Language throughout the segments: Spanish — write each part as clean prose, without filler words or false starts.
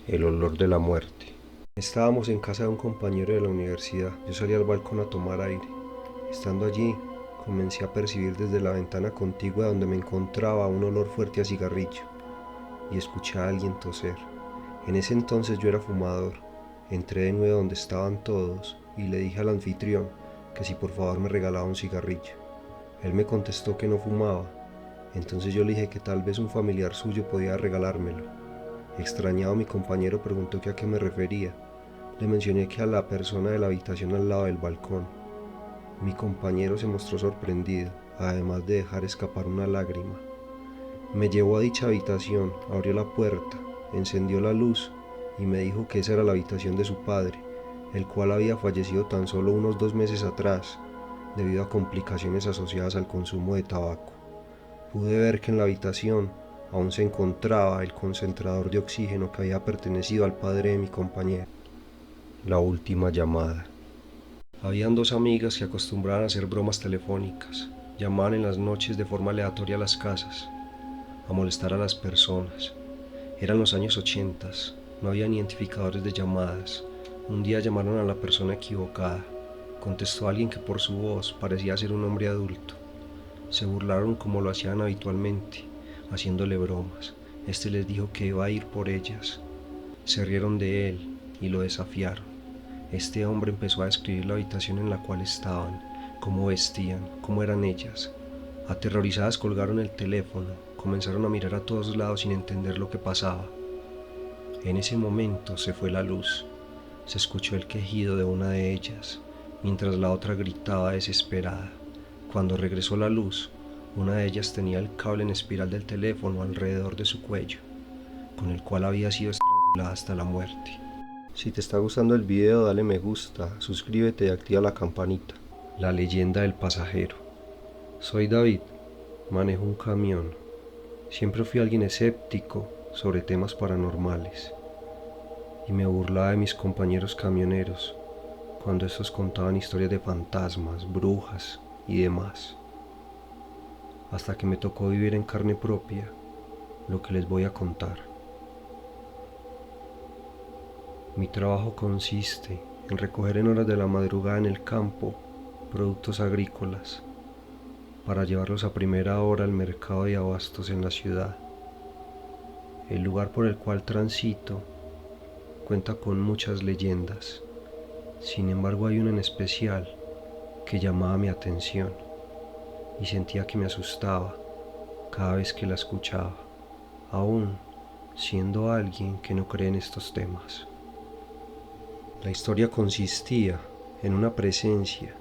El olor de la muerte. Estábamos en casa de un compañero de la universidad. Yo salí al balcón a tomar aire. Estando allí, comencé a percibir desde la ventana contigua donde me encontraba un olor fuerte a cigarrillo y escuché a alguien toser. En ese entonces yo era fumador. Entré de nuevo donde estaban todos y le dije al anfitrión que si por favor me regalaba un cigarrillo. Él me contestó que no fumaba. Entonces yo le dije que tal vez un familiar suyo podía regalármelo. Extrañado, mi compañero preguntó que a qué me refería. Le mencioné que a la persona de la habitación al lado del balcón. Mi compañero se mostró sorprendido, además de dejar escapar una lágrima. Me llevó a dicha habitación, abrió la puerta, encendió la luz y me dijo que esa era la habitación de su padre, el cual había fallecido tan solo unos 2 meses atrás, debido a complicaciones asociadas al consumo de tabaco. Pude ver que en la habitación aún se encontraba el concentrador de oxígeno que había pertenecido al padre de mi compañero. La última llamada. Habían dos amigas que acostumbraban a hacer bromas telefónicas. Llamaban en las noches de forma aleatoria a las casas, a molestar a las personas. Eran los años 80, no había ni identificadores de llamadas. Un día llamaron a la persona equivocada. Contestó alguien que por su voz parecía ser un hombre adulto. Se burlaron como lo hacían habitualmente, haciéndole bromas. Este les dijo que iba a ir por ellas. Se rieron de él y lo desafiaron. Este hombre empezó a describir la habitación en la cual estaban, cómo vestían, cómo eran ellas. Aterrorizadas colgaron el teléfono, comenzaron a mirar a todos lados sin entender lo que pasaba. En ese momento se fue la luz. Se escuchó el quejido de una de ellas, mientras la otra gritaba desesperada. Cuando regresó la luz, una de ellas tenía el cable en espiral del teléfono alrededor de su cuello, con el cual había sido estrangulada hasta la muerte. Si te está gustando el video, dale me gusta, suscríbete y activa la campanita. La leyenda del pasajero. Soy David, manejo un camión. Siempre fui alguien escéptico sobre temas paranormales y me burlaba de mis compañeros camioneros cuando estos contaban historias de fantasmas, brujas y demás, hasta que me tocó vivir en carne propia lo que les voy a contar. Mi trabajo consiste en recoger en horas de la madrugada en el campo productos agrícolas para llevarlos a primera hora al mercado de abastos en la ciudad. El lugar por el cual transito cuenta con muchas leyendas. Sin embargo, hay una en especial que llamaba mi atención y sentía que me asustaba cada vez que la escuchaba, aún siendo alguien que no cree en estos temas. La historia consistía en una presencia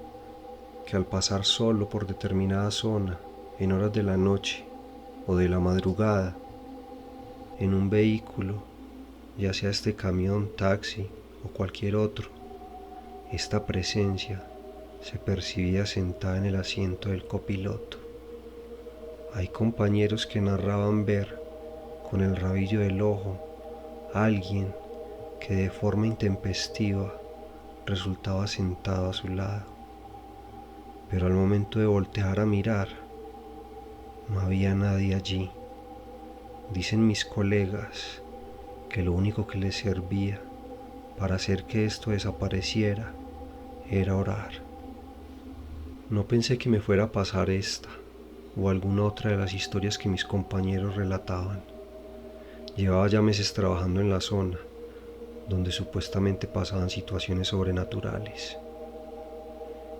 que al pasar solo por determinada zona en horas de la noche o de la madrugada en un vehículo, ya sea este camión, taxi o cualquier otro, esta presencia se percibía sentada en el asiento del copiloto. Hay compañeros que narraban ver con el rabillo del ojo a alguien que de forma intempestiva resultaba sentado a su lado, pero al momento de voltear a mirar no había nadie allí. Dicen mis colegas que lo único que les servía para hacer que esto desapareciera era orar. No pensé que me fuera a pasar esta o alguna otra de las historias que mis compañeros relataban. Llevaba ya meses trabajando en la zona donde supuestamente pasaban situaciones sobrenaturales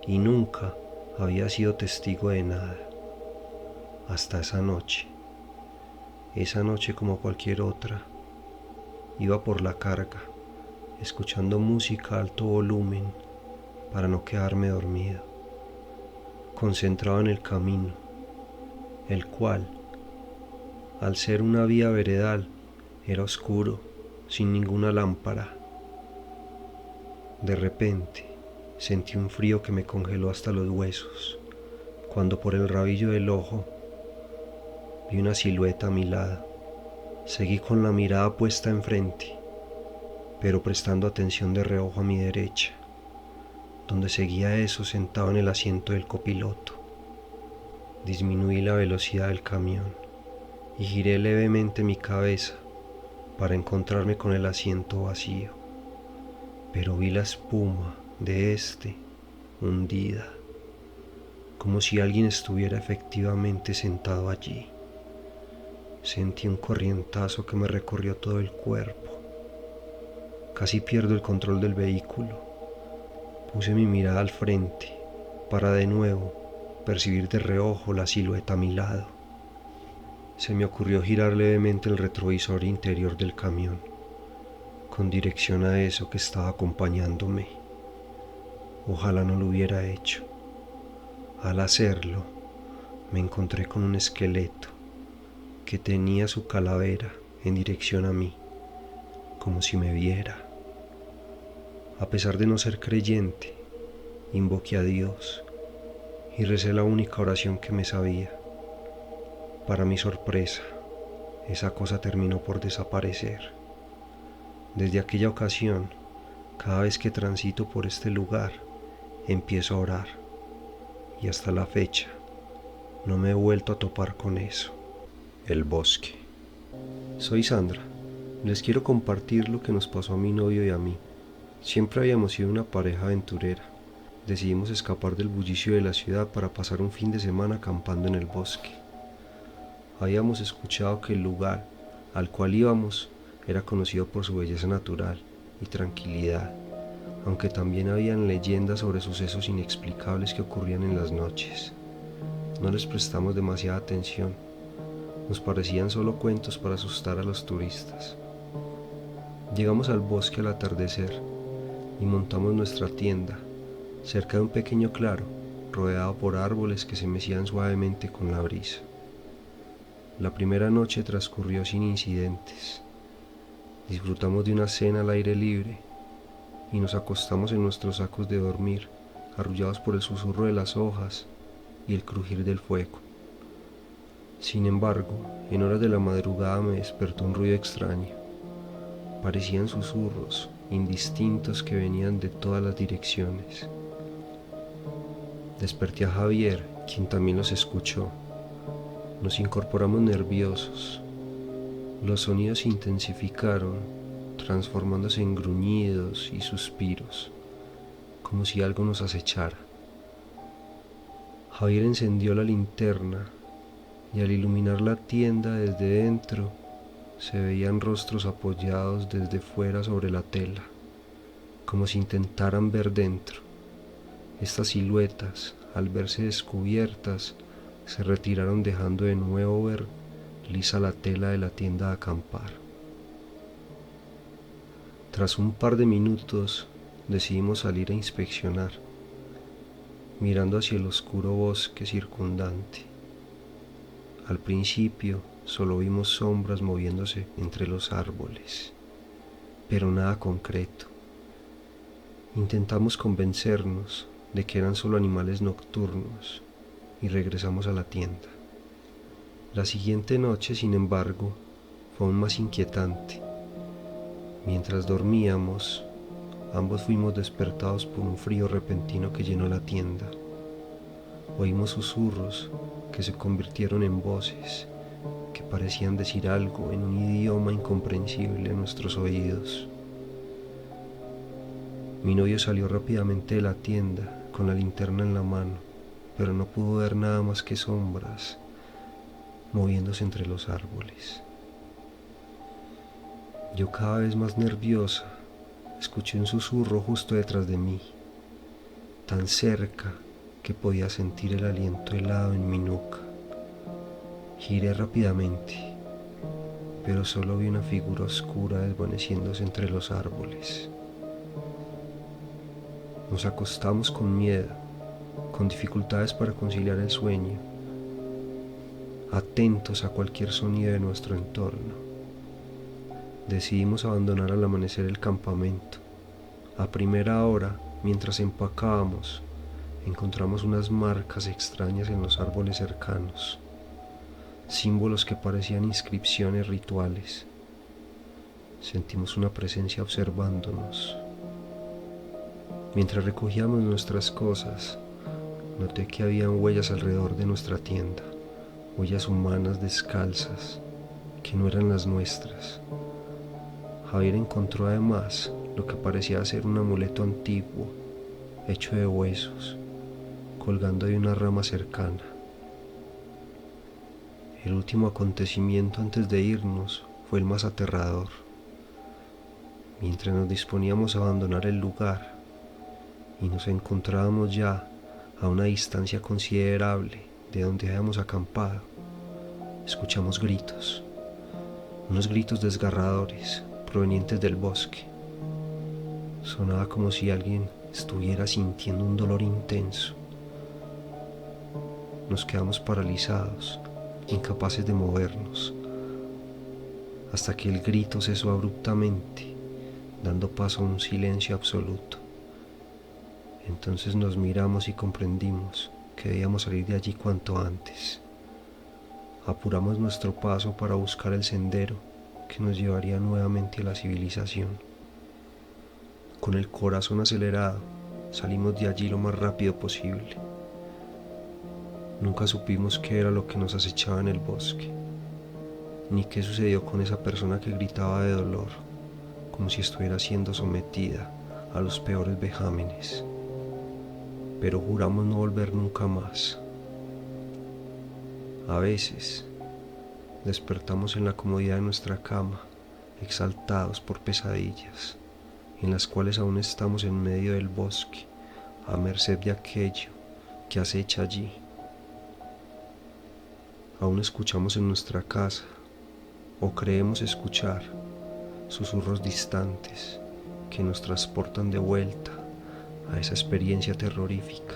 y nunca había sido testigo de nada hasta esa noche. Esa noche, como cualquier otra, iba por la carga escuchando música a alto volumen para no quedarme dormido, concentrado en el camino, el cual, al ser una vía veredal, era oscuro, sin ninguna lámpara. De repente, sentí un frío que me congeló hasta los huesos, cuando por el rabillo del ojo vi una silueta a mi lado. Seguí con la mirada puesta enfrente, pero prestando atención de reojo a mi derecha, donde seguía eso sentado en el asiento del copiloto. Disminuí la velocidad del camión y giré levemente mi cabeza para encontrarme con el asiento vacío, pero vi la espuma de este hundida, como si alguien estuviera efectivamente sentado allí. Sentí un corrientazo que me recorrió todo el cuerpo. Casi pierdo el control del vehículo. Puse mi mirada al frente para de nuevo percibir de reojo la silueta a mi lado. Se me ocurrió girar levemente el retrovisor interior del camión, con dirección a eso que estaba acompañándome. Ojalá no lo hubiera hecho. Al hacerlo, me encontré con un esqueleto que tenía su calavera en dirección a mí, como si me viera. A pesar de no ser creyente, invoqué a Dios y recé la única oración que me sabía. Para mi sorpresa, esa cosa terminó por desaparecer. Desde aquella ocasión, cada vez que transito por este lugar, empiezo a orar. Y hasta la fecha, no me he vuelto a topar con eso. El bosque. Soy Sandra. Les quiero compartir lo que nos pasó a mi novio y a mí. Siempre habíamos sido una pareja aventurera. Decidimos escapar del bullicio de la ciudad para pasar un fin de semana acampando en el bosque. Habíamos escuchado que el lugar al cual íbamos era conocido por su belleza natural y tranquilidad, aunque también habían leyendas sobre sucesos inexplicables que ocurrían en las noches. No les prestamos demasiada atención, nos parecían solo cuentos para asustar a los turistas. Llegamos al bosque al atardecer y montamos nuestra tienda cerca de un pequeño claro, rodeado por árboles que se mecían suavemente con la brisa. La primera noche transcurrió sin incidentes. Disfrutamos de una cena al aire libre y nos acostamos en nuestros sacos de dormir, arrullados por el susurro de las hojas y el crujir del fuego. Sin embargo, en horas de la madrugada me despertó un ruido extraño. Parecían susurros indistintos que venían de todas las direcciones. Desperté a Javier, quien también los escuchó. Nos incorporamos nerviosos. Los sonidos se intensificaron, transformándose en gruñidos y suspiros, como si algo nos acechara. Javier encendió la linterna y al iluminar la tienda desde dentro, se veían rostros apoyados desde fuera sobre la tela, como si intentaran ver dentro. Estas siluetas, al verse descubiertas, se retiraron dejando de nuevo ver lisa la tela de la tienda de acampar. Tras un par de minutos decidimos salir a inspeccionar, mirando hacia el oscuro bosque circundante. Al principio solo vimos sombras moviéndose entre los árboles, pero nada concreto. Intentamos convencernos de que eran solo animales nocturnos y regresamos a la tienda. La siguiente noche, sin embargo, fue aún más inquietante. Mientras dormíamos, ambos fuimos despertados por un frío repentino que llenó la tienda. Oímos susurros que se convirtieron en voces que parecían decir algo en un idioma incomprensible a nuestros oídos. Mi novio salió rápidamente de la tienda con la linterna en la mano, pero no pudo ver nada más que sombras moviéndose entre los árboles. Yo, cada vez más nerviosa, escuché un susurro justo detrás de mí, tan cerca que podía sentir el aliento helado en mi nuca. Giré rápidamente, pero solo vi una figura oscura desvaneciéndose entre los árboles. Nos acostamos con miedo, con dificultades para conciliar el sueño, atentos a cualquier sonido de nuestro entorno. Decidimos abandonar al amanecer el campamento. A primera hora, mientras empacábamos, encontramos unas marcas extrañas en los árboles cercanos, símbolos que parecían inscripciones rituales. Sentimos una presencia observándonos. Mientras recogíamos nuestras cosas, noté que habían huellas alrededor de nuestra tienda, huellas humanas descalzas, que no eran las nuestras. Javier encontró además lo que parecía ser un amuleto antiguo, hecho de huesos, colgando de una rama cercana. El último acontecimiento antes de irnos fue el más aterrador. Mientras nos disponíamos a abandonar el lugar y nos encontrábamos ya a una distancia considerable de donde habíamos acampado, escuchamos gritos, unos gritos desgarradores provenientes del bosque. Sonaba como si alguien estuviera sintiendo un dolor intenso. Nos quedamos paralizados, incapaces de movernos, hasta que el grito cesó abruptamente, dando paso a un silencio absoluto. Entonces nos miramos y comprendimos que debíamos salir de allí cuanto antes. Apuramos nuestro paso para buscar el sendero que nos llevaría nuevamente a la civilización. Con el corazón acelerado, salimos de allí lo más rápido posible. Nunca supimos qué era lo que nos acechaba en el bosque, ni qué sucedió con esa persona que gritaba de dolor, como si estuviera siendo sometida a los peores vejámenes. Pero juramos no volver nunca más. A veces, despertamos en la comodidad de nuestra cama, exaltados por pesadillas, en las cuales aún estamos en medio del bosque, a merced de aquello que acecha allí. Aún escuchamos en nuestra casa, o creemos escuchar, susurros distantes que nos transportan de vuelta a esa experiencia terrorífica,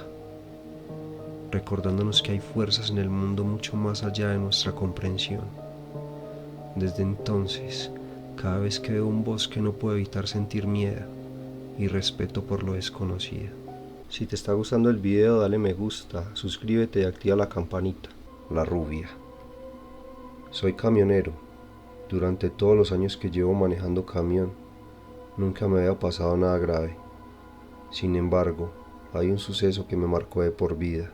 recordándonos que hay fuerzas en el mundo mucho más allá de nuestra comprensión. Desde entonces, cada vez que veo un bosque no puedo evitar sentir miedo y respeto por lo desconocido. Si te está gustando el video, dale me gusta, suscríbete y activa la campanita. La rubia. Soy camionero. Durante todos los años que llevo manejando camión, nunca me había pasado nada grave. Sin embargo, hay un suceso que me marcó de por vida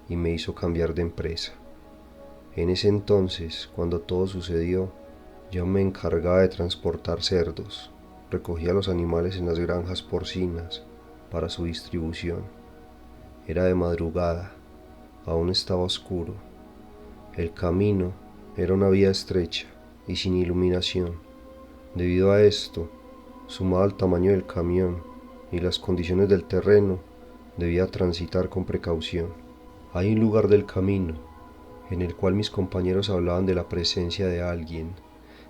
y me hizo cambiar de empresa. En ese entonces, cuando todo sucedió, yo me encargaba de transportar cerdos. Recogía los animales en las granjas porcinas para su distribución. Era de madrugada, aún estaba oscuro. El camino era una vía estrecha y sin iluminación. Debido a esto, sumado al tamaño del camión y las condiciones del terreno, debía transitar con precaución. Hay un lugar del camino en el cual mis compañeros hablaban de la presencia de alguien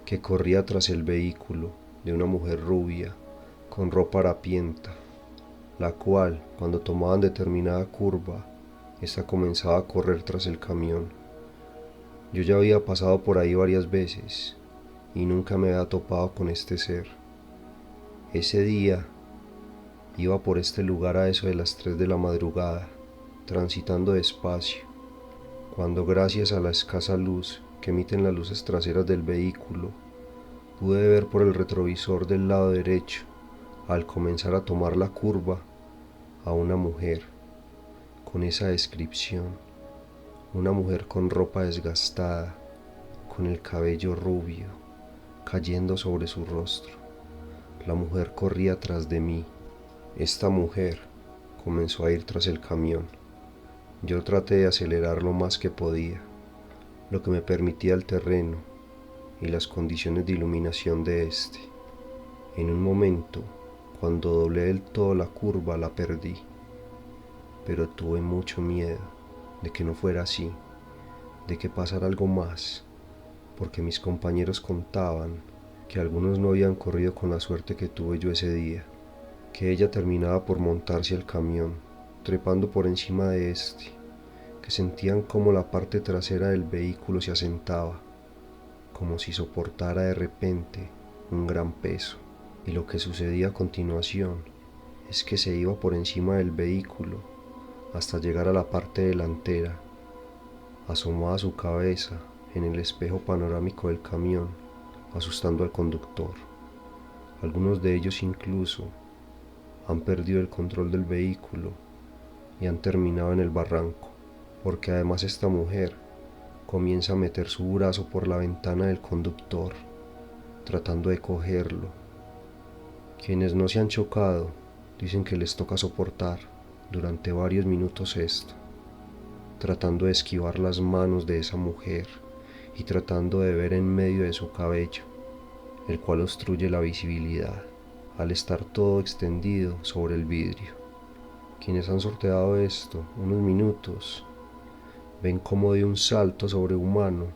que corría tras el vehículo de una mujer rubia con ropa harapienta, la cual, cuando tomaban determinada curva, ésta comenzaba a correr tras el camión. Yo ya había pasado por ahí varias veces y nunca me había topado con este ser. Ese día iba por este lugar a eso de las 3 de la madrugada, transitando despacio, cuando gracias a la escasa luz que emiten las luces traseras del vehículo, pude ver por el retrovisor del lado derecho, al comenzar a tomar la curva, a una mujer, con esa descripción. Una mujer con ropa desgastada, con el cabello rubio, cayendo sobre su rostro. La mujer corría tras de mí. Esta mujer comenzó a ir tras el camión. Yo traté de acelerar lo más que podía, lo que me permitía el terreno y las condiciones de iluminación de este. En un momento, cuando doblé del todo la curva, la perdí, pero tuve mucho miedo de que no fuera así, de que pasara algo más, porque mis compañeros contaban que algunos no habían corrido con la suerte que tuve yo ese día, que ella terminaba por montarse al camión, trepando por encima de este, que sentían como la parte trasera del vehículo se asentaba, como si soportara de repente un gran peso. Y lo que sucedía a continuación es que se iba por encima del vehículo hasta llegar a la parte delantera. Asomaba su cabeza en el espejo panorámico del camión, asustando al conductor. Algunos de ellos incluso han perdido el control del vehículo y han terminado en el barranco, porque además esta mujer comienza a meter su brazo por la ventana del conductor, tratando de cogerlo Quienes no se han chocado dicen que les toca soportar durante varios minutos esto, tratando de esquivar las manos de esa mujer y tratando de ver en medio de su cabello, el cual obstruye la visibilidad al estar todo extendido sobre el vidrio. Quienes han sorteado esto unos minutos ven como de un salto sobrehumano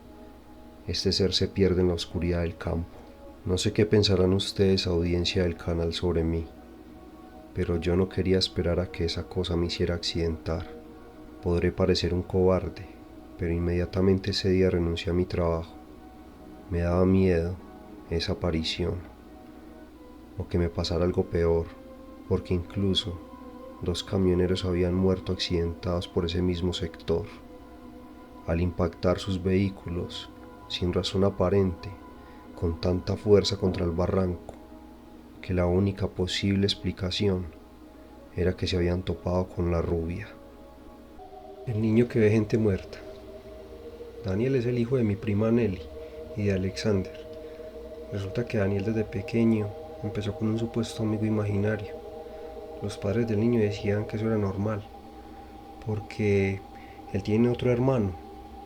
este ser se pierde en la oscuridad del campo. No sé qué pensarán ustedes, audiencia del canal, sobre mí, pero yo no quería esperar a que esa cosa me hiciera accidentar. Podré parecer un cobarde, pero inmediatamente ese día renuncié a mi trabajo. Me daba miedo esa aparición, o que me pasara algo peor, porque incluso 2 camioneros habían muerto accidentados por ese mismo sector, al impactar sus vehículos, sin razón aparente, con tanta fuerza contra el barranco, que la única posible explicación era que se habían topado con la rubia. El niño que ve gente muerta. Daniel es el hijo de mi prima Nelly y de Alexander. Resulta que Daniel desde pequeño empezó con un supuesto amigo imaginario. Los padres del niño decían que eso era normal, porque él tiene otro hermano,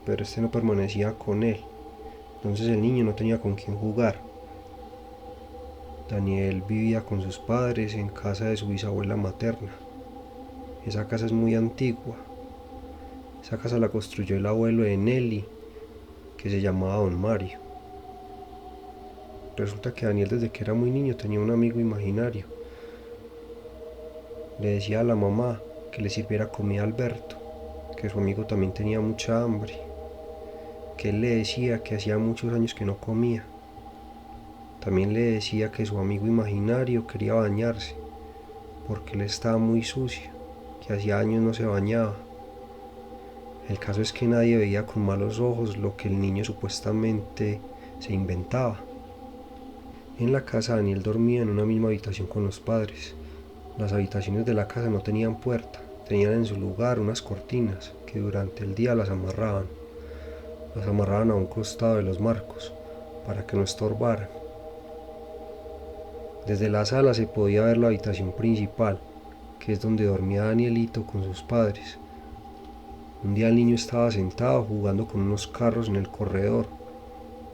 pero este no permanecía con él. Entonces el niño no tenía con quién jugar. Daniel vivía con sus padres en casa de su bisabuela materna. Esa casa es muy antigua. Esa casa la construyó el abuelo de Nelly, que se llamaba Don Mario. Resulta que Daniel desde que era muy niño tenía un amigo imaginario. Le decía a la mamá que le sirviera comida a Alberto, que su amigo también tenía mucha hambre, que él le decía que hacía muchos años que no comía. También le decía que su amigo imaginario quería bañarse, porque él estaba muy sucio, que hacía años no se bañaba. El caso es que nadie veía con malos ojos lo que el niño supuestamente se inventaba. En la casa Daniel dormía en una misma habitación con los padres. Las habitaciones de la casa no tenían puerta, tenían en su lugar unas cortinas que durante el día las amarraban. Las amarraban a un costado de los marcos para que no estorbaran. Desde la sala se podía ver la habitación principal, que es donde dormía Danielito con sus padres. Un día el niño estaba sentado jugando con unos carros en el corredor,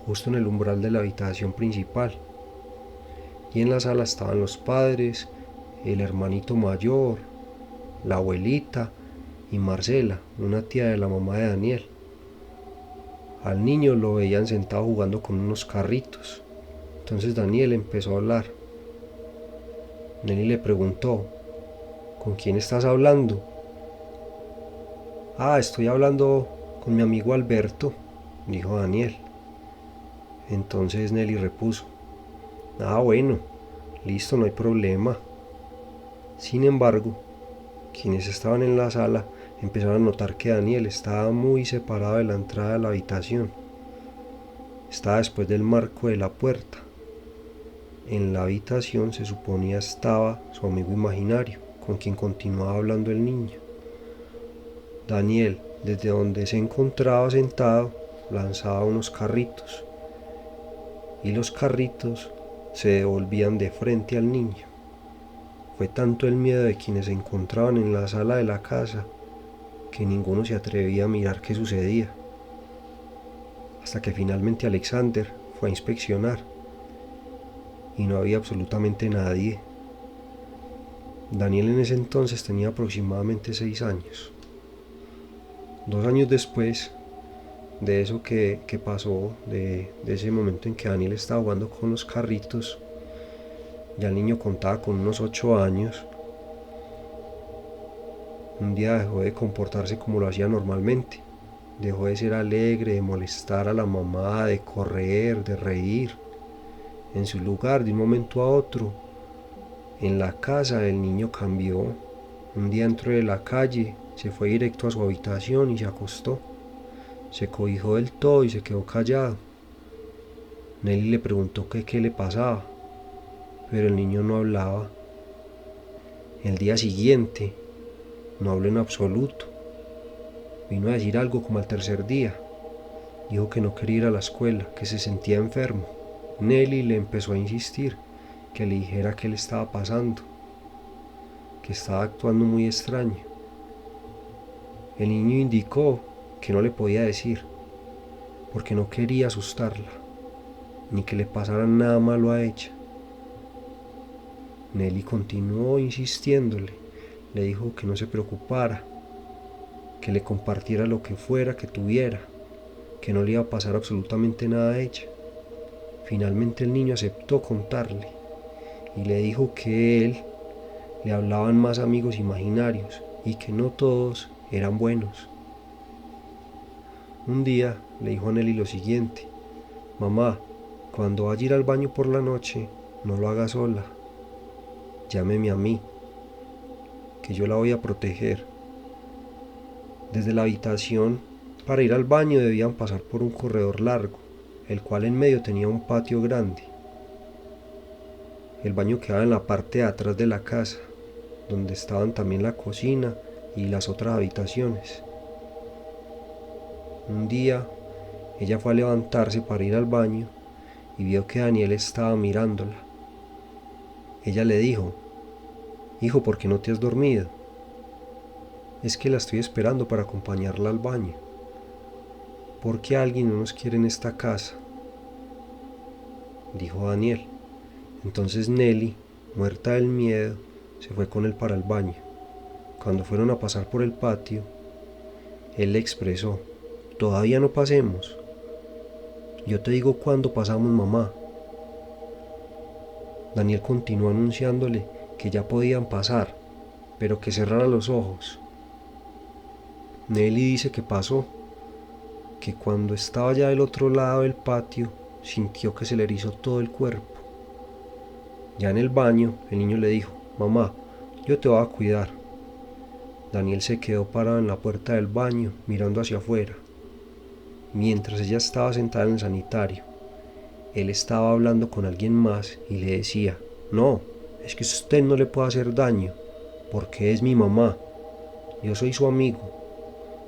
justo en el umbral de la habitación principal. Y en la sala estaban los padres, el hermanito mayor, la abuelita y Marcela, una tía de la mamá de Daniel. Al niño lo veían sentado jugando con unos carritos. Entonces Daniel empezó a hablar. Nelly le preguntó: ¿con quién estás hablando? Ah, estoy hablando con mi amigo Alberto, dijo Daniel. Entonces Nelly repuso: ah, bueno, listo, no hay problema. Sin embargo, quienes estaban en la sala empezaron a notar que Daniel estaba muy separado de la entrada de la habitación. Estaba después del marco de la puerta. En la habitación se suponía estaba su amigo imaginario, con quien continuaba hablando el niño. Daniel, desde donde se encontraba sentado, lanzaba unos carritos, y los carritos se devolvían de frente al niño. Fue tanto el miedo de quienes se encontraban en la sala de la casa que ninguno se atrevía a mirar qué sucedía, hasta que finalmente Alexander fue a inspeccionar y no había absolutamente nadie. Daniel en ese entonces tenía aproximadamente 6 años. 2 años después de eso que pasó, de ese momento en que Daniel estaba jugando con los carritos, ya el niño contaba con unos 8 años. Un día dejó de comportarse como lo hacía normalmente. Dejó de ser alegre, de molestar a la mamá, de correr, de reír. En su lugar, de un momento a otro, en la casa el niño cambió. Un día entró de la calle, se fue directo a su habitación y se acostó. Se cobijó del todo y se quedó callado. Nelly le preguntó que qué le pasaba, pero el niño no hablaba. El día siguiente no habló en absoluto. Vino a decir algo como al tercer día. Dijo que no quería ir a la escuela, que se sentía enfermo. Nelly le empezó a insistir que le dijera qué le estaba pasando, que estaba actuando muy extraño. El niño indicó que no le podía decir, porque no quería asustarla, ni que le pasara nada malo a ella. Nelly continuó insistiéndole, le dijo que no se preocupara, que le compartiera lo que fuera que tuviera, que no le iba a pasar absolutamente nada a ella. Finalmente el niño aceptó contarle y le dijo que él le hablaban más amigos imaginarios y que no todos eran buenos. Un día le dijo a Nelly lo siguiente: mamá, cuando vaya a ir al baño por la noche, no lo haga sola. Llámeme a mí, que yo la voy a proteger. Desde la habitación para ir al baño debían pasar por un corredor largo, el cual en medio tenía un patio grande. El baño quedaba en la parte de atrás de la casa, donde estaban también la cocina y las otras habitaciones. Un día, ella fue a levantarse para ir al baño y vio que Daniel estaba mirándola. Ella le dijo: hijo, ¿por qué no te has dormido? Es que la estoy esperando para acompañarla al baño. ¿Por qué alguien no nos quiere en esta casa?, dijo Daniel. Entonces Nelly, muerta del miedo, se fue con él para el baño. Cuando fueron a pasar por el patio, él le expresó: todavía no pasemos. Yo te digo cuándo pasamos, mamá. Daniel continuó anunciándole que ya podían pasar, pero que cerrara los ojos. Nelly dice que pasó, que cuando estaba ya del otro lado del patio, sintió que se le erizó todo el cuerpo. Ya en el baño, el niño le dijo: mamá, yo te voy a cuidar. Daniel se quedó parado en la puerta del baño, mirando hacia afuera. Mientras ella estaba sentada en el sanitario, él estaba hablando con alguien más y le decía: no, es que usted no le puede hacer daño, porque es mi mamá. Yo soy su amigo.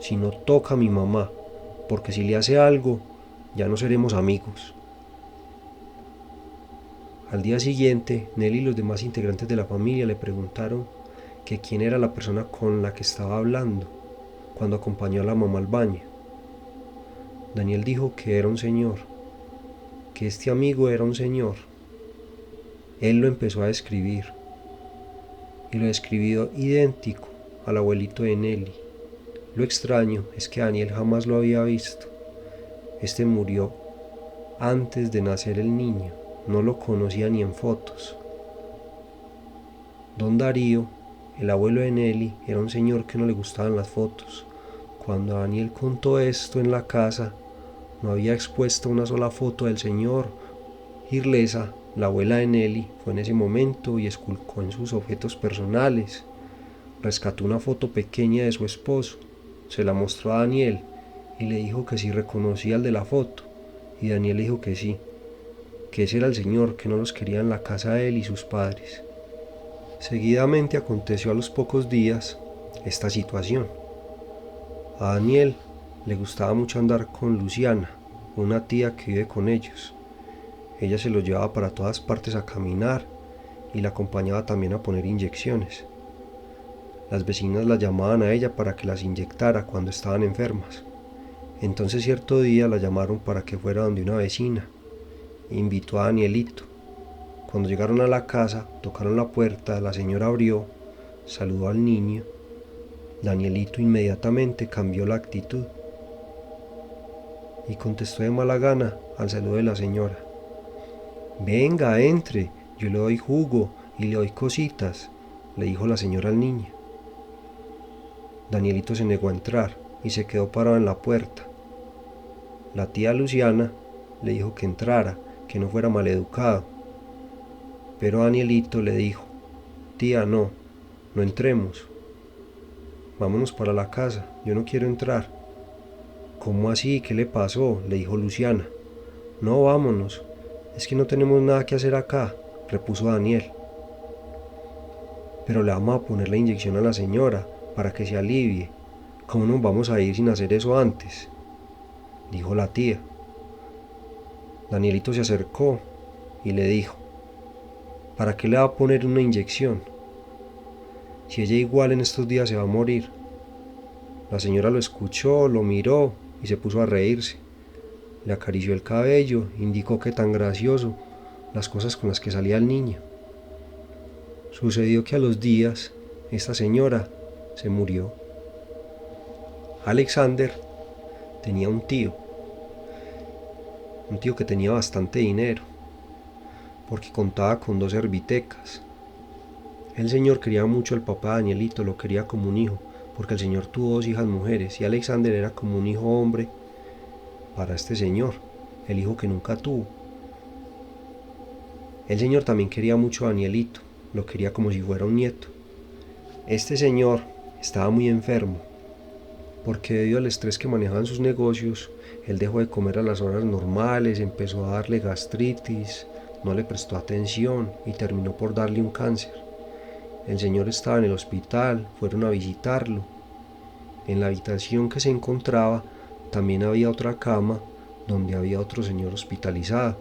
Si no toca a mi mamá, porque si le hace algo, ya no seremos amigos. Al día siguiente, Nelly y los demás integrantes de la familia le preguntaron que quién era la persona con la que estaba hablando cuando acompañó a la mamá al baño. Daniel dijo que era un señor, que este amigo era un señor. Él lo empezó a describir y lo describió idéntico al abuelito de Nelly. Lo extraño es que Daniel jamás lo había visto. Este murió antes de nacer el niño, no lo conocía ni en fotos. Don Darío, el abuelo de Nelly, era un señor que no le gustaban las fotos. Cuando Daniel contó esto en la casa, no había expuesto una sola foto del señor. Irlesa, la abuela de Nelly, fue en ese momento y esculcó en sus objetos personales. Rescató una foto pequeña de su esposo, se la mostró a Daniel y le dijo que sí reconocía al de la foto. Y Daniel le dijo que sí, que ese era el señor que no los quería en la casa de él y sus padres. Seguidamente aconteció a los pocos días esta situación. A Daniel le gustaba mucho andar con Luciana, una tía que vive con ellos. Ella se lo llevaba para todas partes a caminar y la acompañaba también a poner inyecciones. Las vecinas la llamaban a ella para que las inyectara cuando estaban enfermas. Entonces cierto día la llamaron para que fuera donde una vecina. Invitó a Danielito. Cuando llegaron a la casa, tocaron la puerta, la señora abrió, saludó al niño. Danielito inmediatamente cambió la actitud y contestó de mala gana al saludo de la señora. Venga, entre, yo le doy jugo y le doy cositas, le dijo la señora al niño. Danielito se negó a entrar y se quedó parado en la puerta. La tía Luciana le dijo que entrara, que no fuera maleducado. Pero Danielito le dijo: tía, no entremos. Vámonos para la casa, yo no quiero entrar. ¿Cómo así? ¿Qué le pasó?, le dijo Luciana. No, vámonos, es que no tenemos nada que hacer acá, repuso Daniel. Pero le vamos a poner la inyección a la señora para que se alivie. ¿Cómo nos vamos a ir sin hacer eso antes?, dijo la tía. Danielito se acercó y le dijo: ¿Para qué le va a poner una inyección? Si ella igual en estos días se va a morir. La señora lo escuchó, lo miró y se puso a reírse. Le acarició el cabello, indicó que tan gracioso las cosas con las que salía el niño. Sucedió que a los días esta señora se murió. Alexander tenía un tío que tenía bastante dinero, porque contaba con 2 herbitecas. El señor quería mucho al papá de Danielito, lo quería como un hijo, porque el señor tuvo 2 hijas mujeres y Alexander era como un hijo hombre para este señor, el hijo que nunca tuvo. El señor también quería mucho a Danielito, lo quería como si fuera un nieto. Este señor estaba muy enfermo, porque debido al estrés que manejaba en sus negocios, él dejó de comer a las horas normales, empezó a darle gastritis, no le prestó atención y terminó por darle un cáncer. El señor estaba en el hospital, fueron a visitarlo. En la habitación que se encontraba también había otra cama donde había otro señor hospitalizado.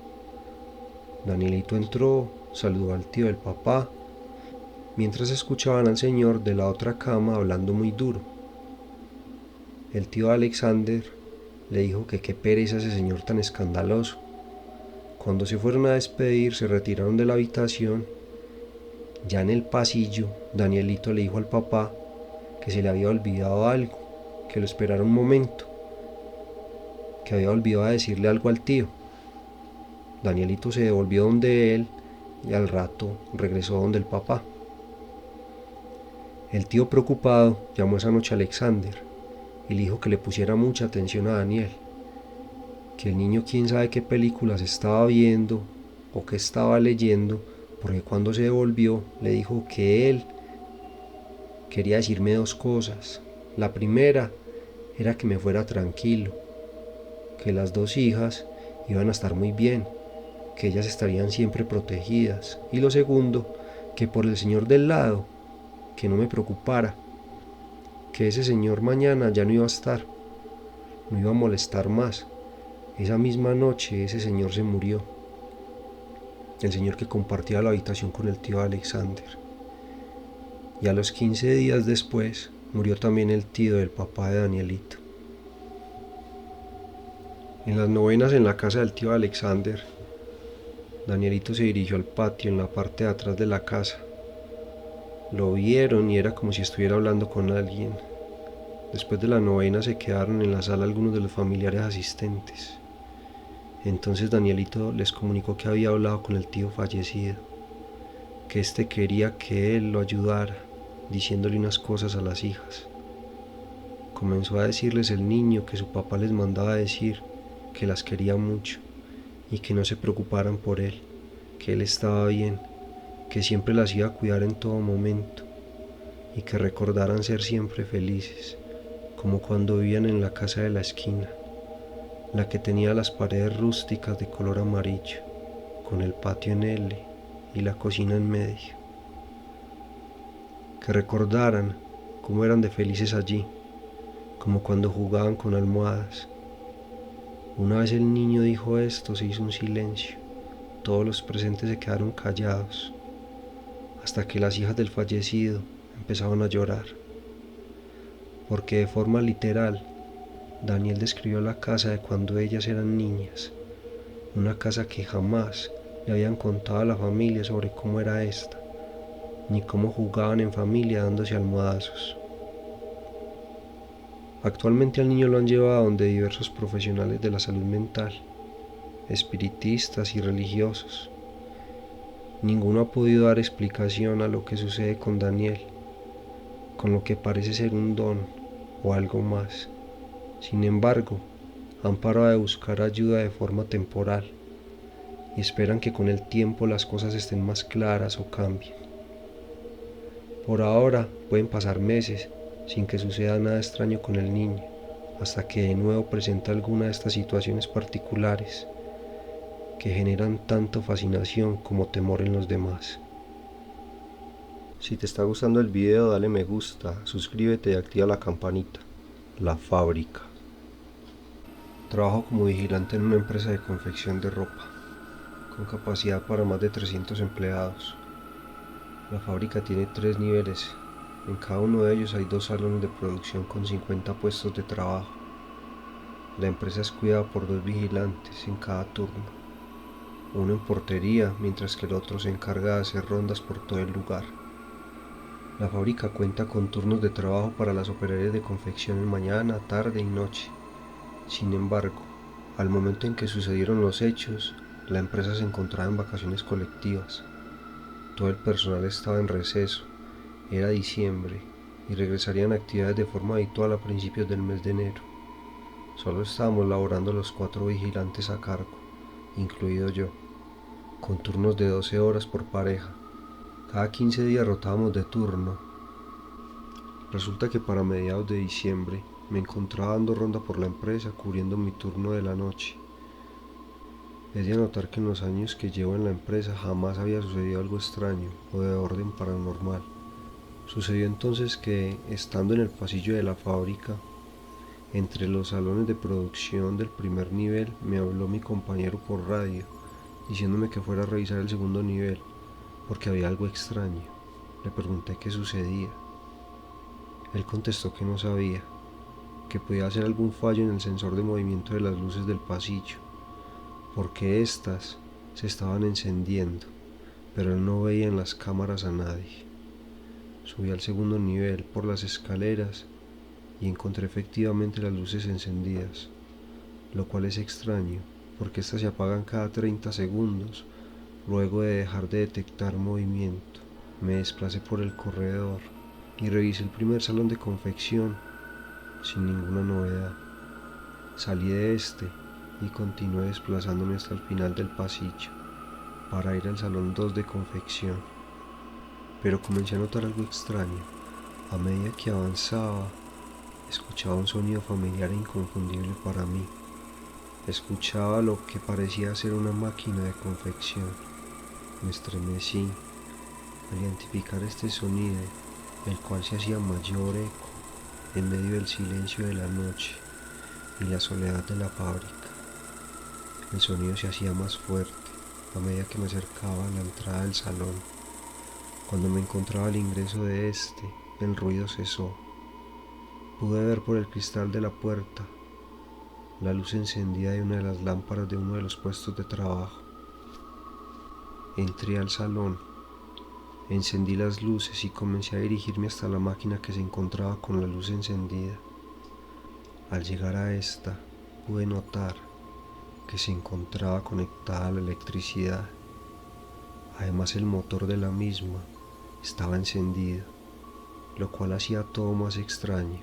Danielito entró, saludó al tío del papá, mientras escuchaban al señor de la otra cama hablando muy duro. El tío Alexander le dijo que qué pereza ese señor tan escandaloso. Cuando se fueron a despedir, se retiraron de la habitación. Ya en el pasillo, Danielito le dijo al papá que se le había olvidado algo, que lo esperara un momento, que había olvidado decirle algo al tío. Danielito se devolvió donde él y al rato regresó donde el papá. El tío preocupado llamó esa noche a Alexander y le dijo que le pusiera mucha atención a Daniel, que el niño quién sabe qué películas estaba viendo o qué estaba leyendo, porque cuando se devolvió le dijo que él quería decirme 2 cosas. La primera era que me fuera tranquilo, que las 2 hijas iban a estar muy bien, que ellas estarían siempre protegidas. Y lo segundo, que por el señor del lado, que no me preocupara, que ese señor mañana ya no iba a estar, no iba a molestar más. Esa misma noche ese señor se murió, el señor que compartía la habitación con el tío Alexander. Y a los 15 días después murió también el tío del papá de Danielito. En las novenas en la casa del tío Alexander, Danielito se dirigió al patio en la parte de atrás de la casa. Lo vieron y era como si estuviera hablando con alguien. Después de la novena se quedaron en la sala algunos de los familiares asistentes. Entonces Danielito les comunicó que había hablado con el tío fallecido, que éste quería que él lo ayudara, diciéndole unas cosas a las hijas. Comenzó a decirles el niño que su papá les mandaba decir que las quería mucho y que no se preocuparan por él, que él estaba bien, que siempre las iba a cuidar en todo momento y que recordaran ser siempre felices, como cuando vivían en la casa de la esquina, la que tenía las paredes rústicas de color amarillo, con el patio en L y la cocina en medio. Que recordaran cómo eran de felices allí, como cuando jugaban con almohadas. Una vez el niño dijo esto, se hizo un silencio. Todos los presentes se quedaron callados, hasta que las hijas del fallecido empezaron a llorar. Porque de forma literal, Daniel describió la casa de cuando ellas eran niñas, una casa que jamás le habían contado a la familia sobre cómo era esta, ni cómo jugaban en familia dándose almohadazos. Actualmente al niño lo han llevado a donde diversos profesionales de la salud mental, espiritistas y religiosos. Ninguno ha podido dar explicación a lo que sucede con Daniel, con lo que parece ser un don o algo más. Sin embargo, han parado de buscar ayuda de forma temporal y esperan que con el tiempo las cosas estén más claras o cambien. Por ahora pueden pasar meses sin que suceda nada extraño con el niño, hasta que de nuevo presenta alguna de estas situaciones particulares que generan tanto fascinación como temor en los demás. Si te está gustando el video, dale me gusta, suscríbete y activa la campanita. La Fábrica. Trabajo como vigilante en una empresa de confección de ropa, con capacidad para más de 300 empleados. La fábrica tiene 3 niveles. En cada uno de ellos hay 2 salones de producción con 50 puestos de trabajo. La empresa es cuidada por 2 vigilantes en cada turno, uno en portería, mientras que el otro se encarga de hacer rondas por todo el lugar. La fábrica cuenta con turnos de trabajo para las operarias de confección en mañana, tarde y noche. Sin embargo, al momento en que sucedieron los hechos, la empresa se encontraba en vacaciones colectivas. Todo el personal estaba en receso, era diciembre y regresarían a actividades de forma habitual a principios del mes de enero. Solo estábamos laborando los 4 vigilantes a cargo, incluido yo, con turnos de 12 horas por pareja. Cada 15 días rotábamos de turno. Resulta que para mediados de diciembre me encontraba dando ronda por la empresa cubriendo mi turno de la noche. Es de notar que en los años que llevo en la empresa jamás había sucedido algo extraño o de orden paranormal. Sucedió entonces que, estando en el pasillo de la fábrica, entre los salones de producción del primer nivel, me habló mi compañero por radio, diciéndome que fuera a revisar el segundo nivel, porque había algo extraño. Le pregunté qué sucedía. Él contestó que no sabía, que podía ser algún fallo en el sensor de movimiento de las luces del pasillo, porque éstas se estaban encendiendo, pero él no veía en las cámaras a nadie. Subí al segundo nivel por las escaleras y encontré efectivamente las luces encendidas, lo cual es extraño, porque éstas se apagan cada 30 segundos, luego de dejar de detectar movimiento. Me desplacé por el corredor y revisé el primer salón de confección sin ninguna novedad. Salí de este y continué desplazándome hasta el final del pasillo para ir al salón 2 de confección. Pero comencé a notar algo extraño. A medida que avanzaba, escuchaba un sonido familiar e inconfundible para mí. Escuchaba lo que parecía ser una máquina de confección. Me estremecí al identificar este sonido, el cual se hacía mayor eco en medio del silencio de la noche y la soledad de la fábrica. El sonido se hacía más fuerte a medida que me acercaba a la entrada del salón. Cuando me encontraba al ingreso de este, el ruido cesó. Pude ver por el cristal de la puerta la luz encendida de una de las lámparas de uno de los puestos de trabajo. Entré al salón, encendí las luces y comencé a dirigirme hasta la máquina que se encontraba con la luz encendida. Al llegar a esta, pude notar que se encontraba conectada a la electricidad. Además, el motor de la misma estaba encendido, lo cual hacía todo más extraño,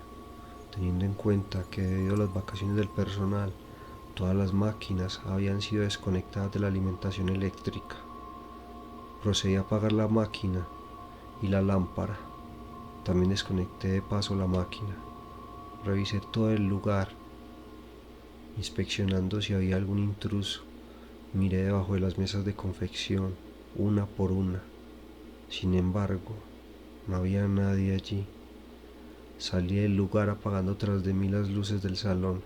teniendo en cuenta que debido a las vacaciones del personal, todas las máquinas habían sido desconectadas de la alimentación eléctrica. Procedí a apagar la máquina y la lámpara. También desconecté de paso la máquina. Revisé todo el lugar, inspeccionando si había algún intruso. Miré debajo de las mesas de confección, una por una. Sin embargo, no había nadie allí. Salí del lugar apagando tras de mí las luces del salón.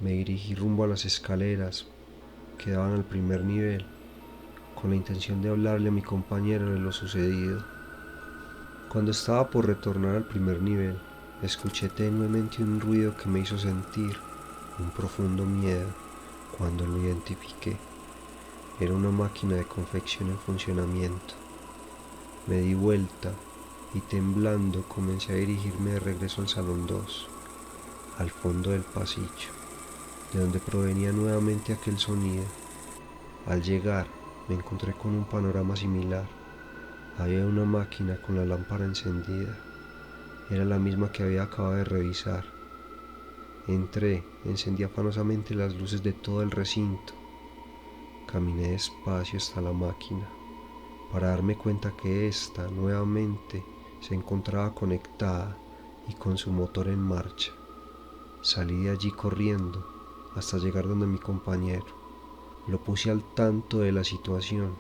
Me dirigí rumbo a las escaleras que daban al primer nivel, con la intención de hablarle a mi compañero de lo sucedido. Cuando estaba por retornar al primer nivel, escuché tenuemente un ruido que me hizo sentir un profundo miedo. Cuando lo identifiqué, era una máquina de confección en funcionamiento. Me di vuelta y temblando comencé a dirigirme de regreso al salón 2, al fondo del pasillo, de donde provenía nuevamente aquel sonido. Al llegar, me encontré con un panorama similar. Había una máquina con la lámpara encendida. Era la misma que había acabado de revisar. Entré, encendí afanosamente las luces de todo el recinto. Caminé despacio hasta la máquina para darme cuenta que ésta nuevamente se encontraba conectada y con su motor en marcha. Salí de allí corriendo hasta llegar donde mi compañero. Lo puse al tanto de la situación.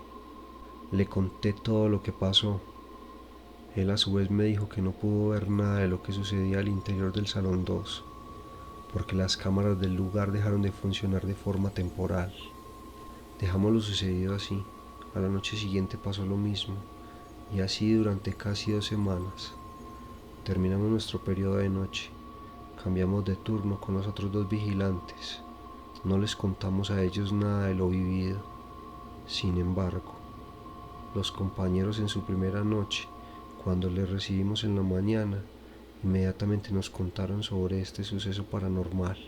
Le conté todo lo que pasó. Él a su vez me dijo que no pudo ver nada de lo que sucedía al interior del salón 2, porque las cámaras del lugar dejaron de funcionar de forma temporal. Dejamos lo sucedido así. A la noche siguiente pasó lo mismo. Y así durante casi 2 semanas. Terminamos nuestro periodo de noche. Cambiamos de turno con los otros 2 vigilantes. No les contamos a ellos nada de lo vivido. Sin embargo, los compañeros en su primera noche, cuando les recibimos en la mañana, inmediatamente nos contaron sobre este suceso paranormal.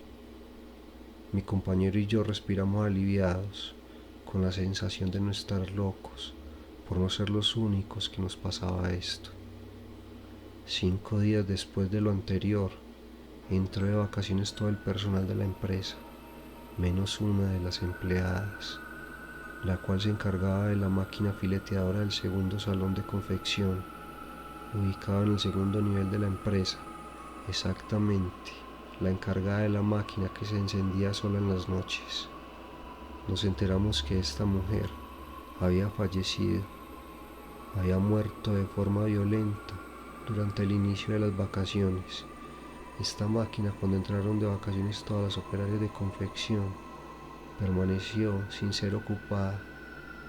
Mi compañero y yo respiramos aliviados, con la sensación de no estar locos, por no ser los únicos que nos pasaba esto. 5 días después de lo anterior, entró de vacaciones todo el personal de la empresa, menos una de las empleadas, la cual se encargaba de la máquina fileteadora del segundo salón de confección, ubicado en el segundo nivel de la empresa, exactamente la encargada de la máquina que se encendía sola en las noches. Nos enteramos que esta mujer había fallecido, había muerto de forma violenta durante el inicio de las vacaciones. Esta máquina, cuando entraron de vacaciones todas las operarias de confección, permaneció sin ser ocupada,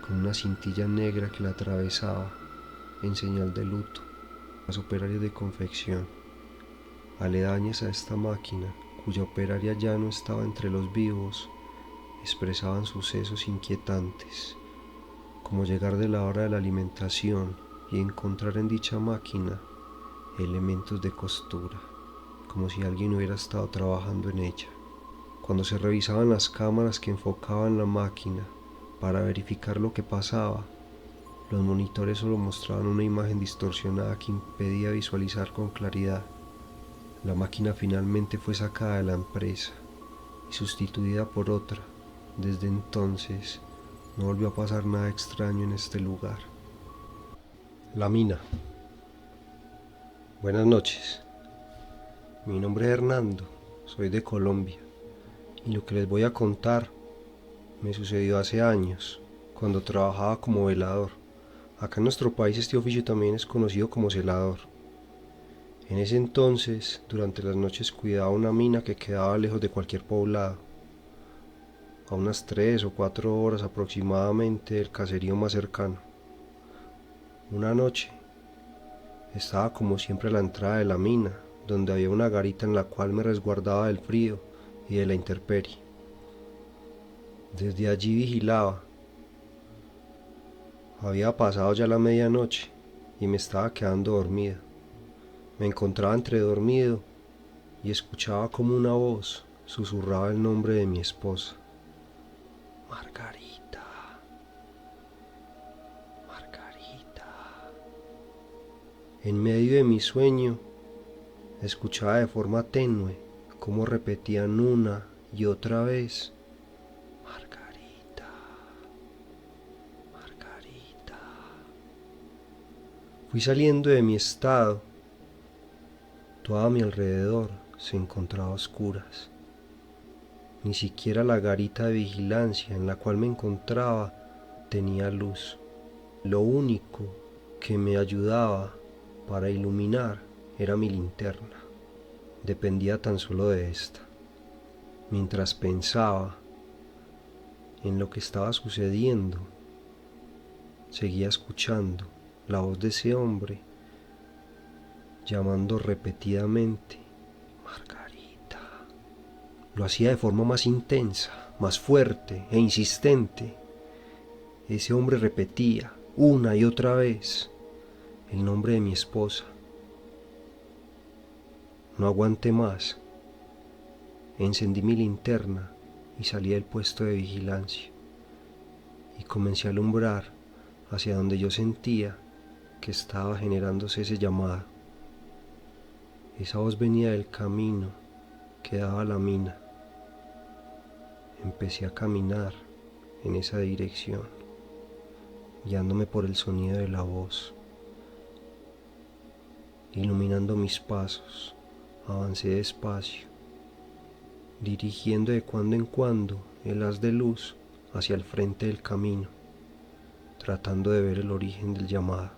con una cintilla negra que la atravesaba en señal de luto. Las operarias de confección, aledañas a esta máquina, cuya operaria ya no estaba entre los vivos, expresaban sucesos inquietantes, como llegar de la hora de la alimentación y encontrar en dicha máquina elementos de costura, como si alguien hubiera estado trabajando en ella. Cuando se revisaban las cámaras que enfocaban la máquina para verificar lo que pasaba, los monitores solo mostraban una imagen distorsionada que impedía visualizar con claridad. La máquina finalmente fue sacada de la empresa y sustituida por otra. Desde entonces no volvió a pasar nada extraño en este lugar. La mina. Buenas noches. Mi nombre es Hernando, soy de Colombia, y lo que les voy a contar me sucedió hace años, cuando trabajaba como velador. Acá en nuestro país este oficio también es conocido como celador. En ese entonces, durante las noches cuidaba una mina que quedaba lejos de cualquier poblado, a unas 3 o 4 horas aproximadamente del caserío más cercano. Una noche, estaba como siempre a la entrada de la mina, donde había una garita en la cual me resguardaba del frío y de la intemperie. Desde allí vigilaba. Había pasado ya la medianoche y me estaba quedando dormido. Me encontraba entre dormido y escuchaba como una voz susurraba el nombre de mi esposa. Margarita, Margarita. En medio de mi sueño, escuchaba de forma tenue cómo repetían una y otra vez: Margarita, Margarita. Fui saliendo de mi estado. Todo a mi alrededor se encontraba a oscuras. Ni siquiera la garita de vigilancia en la cual me encontraba tenía luz. Lo único que me ayudaba para iluminar era mi linterna. Dependía tan solo de esta. Mientras pensaba en lo que estaba sucediendo, seguía escuchando la voz de ese hombre llamando repetidamente Margarita. Lo hacía de forma más intensa, más fuerte e insistente. Ese hombre repetía una y otra vez el nombre de mi esposa. No aguanté más. Encendí mi linterna y salí del puesto de vigilancia y comencé a alumbrar hacia donde yo sentía que estaba generándose ese llamado. Esa voz venía del camino que daba a la mina. Empecé a caminar en esa dirección, guiándome por el sonido de la voz. Iluminando mis pasos, avancé despacio, dirigiendo de cuando en cuando el haz de luz hacia el frente del camino, tratando de ver el origen del llamado.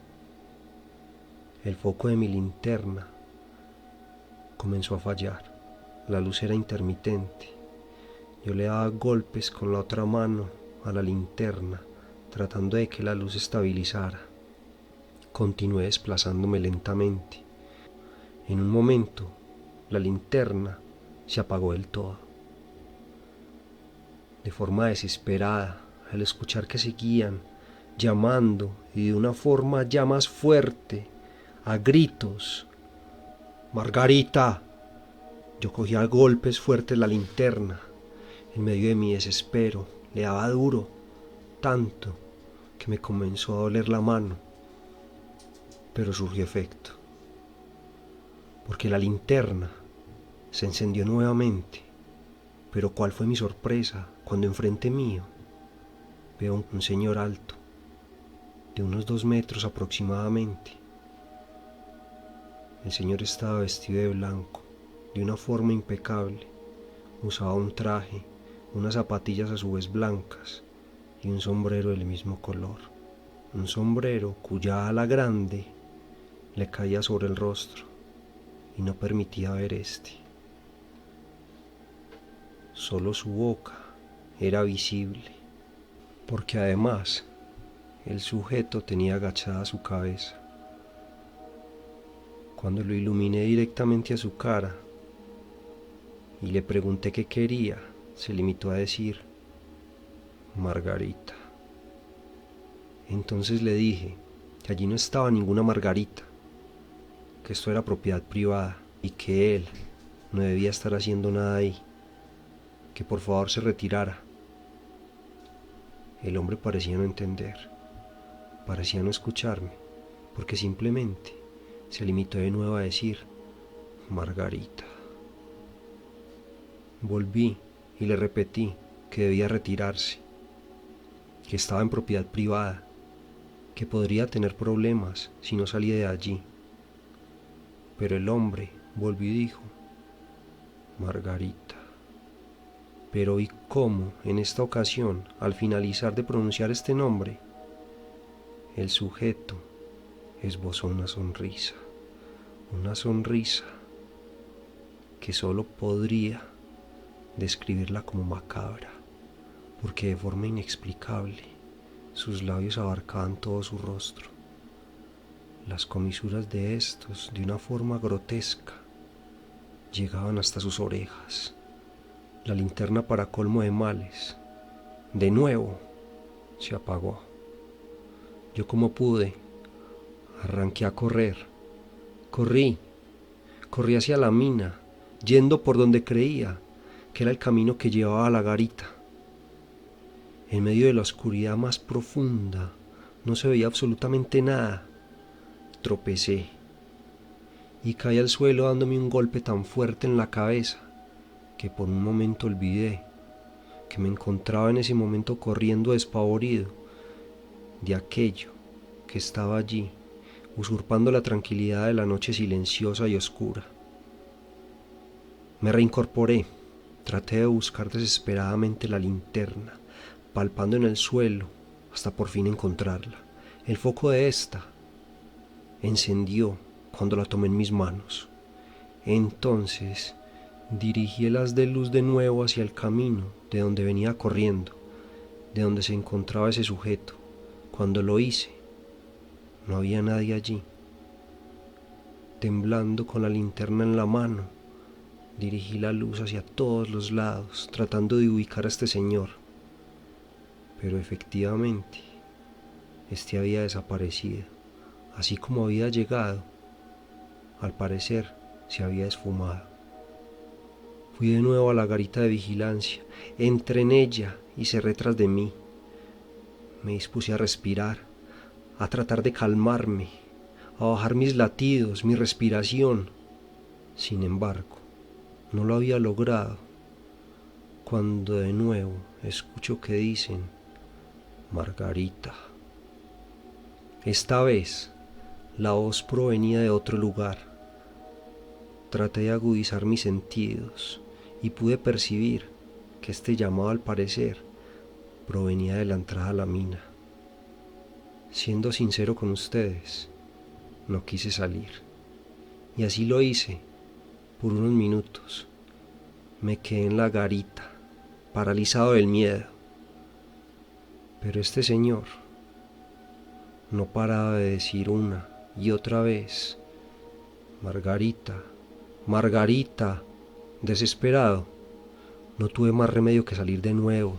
El foco de mi linterna comenzó a fallar. La luz era intermitente. Yo le daba golpes con la otra mano a la linterna, tratando de que la luz estabilizara. Continué desplazándome lentamente. En un momento, la linterna se apagó del todo. De forma desesperada, al escuchar que seguían llamando y de una forma ya más fuerte, a gritos: ¡Margarita! Yo cogía a golpes fuertes la linterna. En medio de mi desespero, le daba duro, tanto que me comenzó a doler la mano. Pero surgió efecto, porque la linterna se encendió nuevamente. Pero cuál fue mi sorpresa cuando enfrente mío veo un señor alto, de unos 2 metros aproximadamente. El señor estaba vestido de blanco, de una forma impecable. Usaba un traje, unas zapatillas a su vez blancas y un sombrero del mismo color. Un sombrero cuya ala grande le caía sobre el rostro y no permitía ver Solo su boca era visible, porque además el sujeto tenía agachada su cabeza. Cuando lo iluminé directamente a su cara y le pregunté qué quería, se limitó a decir: Margarita. Entonces le dije que allí no estaba ninguna Margarita, que esto era propiedad privada y que él no debía estar haciendo nada ahí, que por favor se retirara. El hombre parecía no entender, parecía no escucharme, porque simplemente se limitó de nuevo a decir: Margarita. Volví y le repetí que debía retirarse, que estaba en propiedad privada, que podría tener problemas si no salía de allí. Pero el hombre volvió y dijo: Margarita. Pero ¿y cómo en esta ocasión, al finalizar de pronunciar este nombre, el sujeto esbozó una sonrisa que solo podría describirla como macabra, porque de forma inexplicable sus labios abarcaban todo su rostro. Las comisuras de estos, de una forma grotesca, llegaban hasta sus orejas. La linterna, para colmo de males, de nuevo se apagó. Yo, como pude, arranqué a correr. Corrí hacia la mina, yendo por donde creía que era el camino que llevaba a la garita. En medio de la oscuridad más profunda no se veía absolutamente nada. Tropecé y caí al suelo dándome un golpe tan fuerte en la cabeza que por un momento olvidé que me encontraba en ese momento corriendo despavorido de aquello que estaba allí, usurpando la tranquilidad de la noche silenciosa y oscura. Me reincorporé, traté de buscar desesperadamente la linterna, palpando en el suelo hasta por fin encontrarla. El foco de esta encendió cuando la tomé en mis manos. Entonces dirigí el haz de luz de nuevo hacia el camino de donde venía corriendo, de donde se encontraba ese sujeto. Cuando lo hice, no había nadie allí. Temblando con la linterna en la mano, dirigí la luz hacia todos los lados, tratando de ubicar a este señor. Pero efectivamente, este había desaparecido, así como había llegado. Al parecer, se había esfumado. Fui de nuevo a la garita de vigilancia, entré en ella y cerré tras de mí. Me dispuse a respirar, a tratar de calmarme, a bajar mis latidos, mi respiración. Sin embargo, no lo había logrado cuando de nuevo escucho que dicen: Margarita. Esta vez la voz provenía de otro lugar. Traté de agudizar mis sentidos y pude percibir que este llamado, al parecer, provenía de la entrada a la mina. Siendo sincero con ustedes, no quise salir, y así lo hice por unos minutos. Me quedé en la garita, paralizado del miedo. Pero este señor No paraba de decir una y otra vez: Margarita, Margarita. Desesperado, no tuve más remedio que salir de nuevo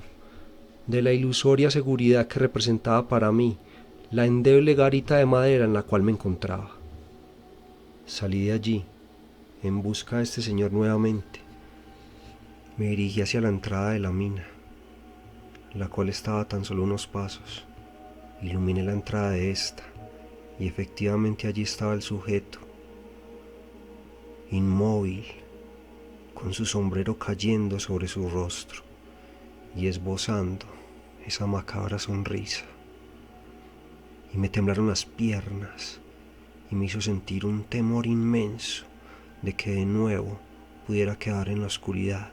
de la ilusoria seguridad que representaba para mí la endeble garita de madera en la cual me encontraba. Salí de allí en busca de este señor nuevamente. Me dirigí hacia la entrada de la mina, la cual estaba a tan solo unos pasos. Iluminé la entrada de esta y efectivamente allí estaba el sujeto, inmóvil, con su sombrero cayendo sobre su rostro y esbozando esa macabra sonrisa. Y me temblaron las piernas y me hizo sentir un temor inmenso de que de nuevo pudiera quedar en la oscuridad.